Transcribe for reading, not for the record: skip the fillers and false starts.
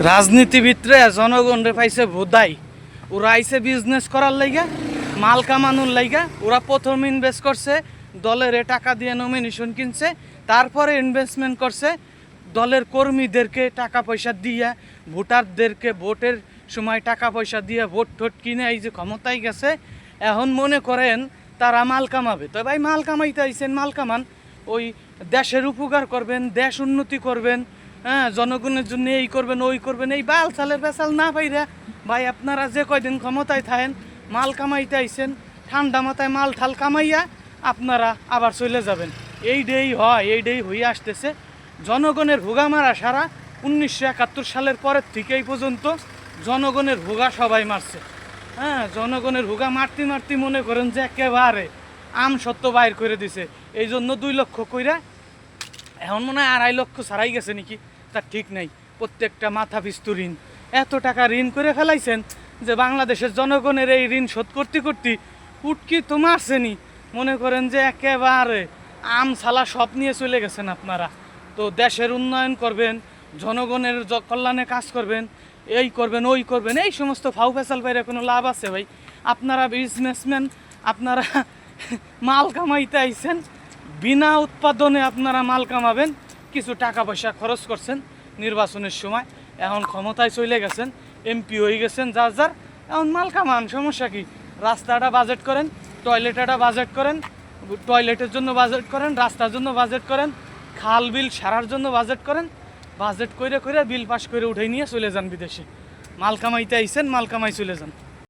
রাজনীতিবিদরা জনগণরে পাইছে ভোদাই। ওরা আইসে বিজনেস করার লাইগা, মাল কামানোর লাইগা। ওরা প্রথম ইনভেস্ট করছে, দলের টাকা দিয়ে নমিনেশন কিনছে, তারপরে ইনভেস্টমেন্ট করছে দলের কর্মীদেরকে টাকা পয়সা দিয়া, ভোটারদেরকে ভোটের সময় টাকা পয়সা দিয়ে ভোট টোট কিনে এই যে ক্ষমতায় গেছে। এখন মনে করেন তারা মাল কামাবে। তো ভাই মাল কামাইতে আইছেন, মাল কামান, ওই দেশের উপকার করবেন, দেশ উন্নতি করবেন, হ্যাঁ, জনগণের জন্য এই করবেন ওই করবেন, এই বাল চালের বেচাল না পাইরা ভাই আপনারা যে কয়দিন ক্ষমতায় থাকেন মাল কামাইতে আইছেন, ঠান্ডা মাথায় মাল ঠাল কামাইয়া আপনারা আবার চলে যাবেন। এই ডেই হয়, এই ডেই হয়ে আসতেছে। জনগণের ভোগা মারা সারা 1971 সালের পরের থেকে এই পর্যন্ত জনগণের ভোগা সবাই মারছে। হ্যাঁ, জনগণের ভোগা মারতে মারতে মনে করেন যে একেবারে আম সত্য বাইর করে দিছে। এই জন্য 2 লক্ষ কইরা এখন মনে হয় 2.5 লক্ষ ছাড়াই গেছে নাকি, তার ঠিক নাই। প্রত্যেকটা মাথা পিস্তু ঋণ, এত টাকা ঋণ করে ফেলাইছেন যে বাংলাদেশের জনগণের এই ঋণ শোধ করতে করতে উটকি তো মারছেনি। মনে করেন যে একেবারে আম ছালা সব নিয়ে চলে গেছেন আপনারা। তো দেশের উন্নয়ন করবেন, জনগণের কল্যাণে কাজ করবেন, এই করবেন ওই করবেন, এই সমস্ত ফাউ ফেসাল বাইরে কোনো লাভ আছে ভাই? আপনারা বিজনেসম্যান, আপনারা মাল কামাইতে আইছেন, বিনা উৎপাদনে আপনারা মাল কামাবেন। কিছু টাকা পয়সা খরচ করছেন নির্বাচনের সময়, এখন ক্ষমতায় চলে গেছেন, এমপি হয়ে গেছেন যার যার, এখন মাল কামান, সমস্যা কি? রাস্তাটা বাজেট করেন, টয়লেটটা বাজেট করেন, টয়লেটের জন্য বাজেট করেন, রাস্তার জন্য বাজেট করেন, খাল বিল সারার জন্য বাজেট করেন, বাজেট করে বিল পাস করে উঠে নিয়ে চলে যান বিদেশে। মাল কামাইতে আইছেন, মাল কামাই চলে যান।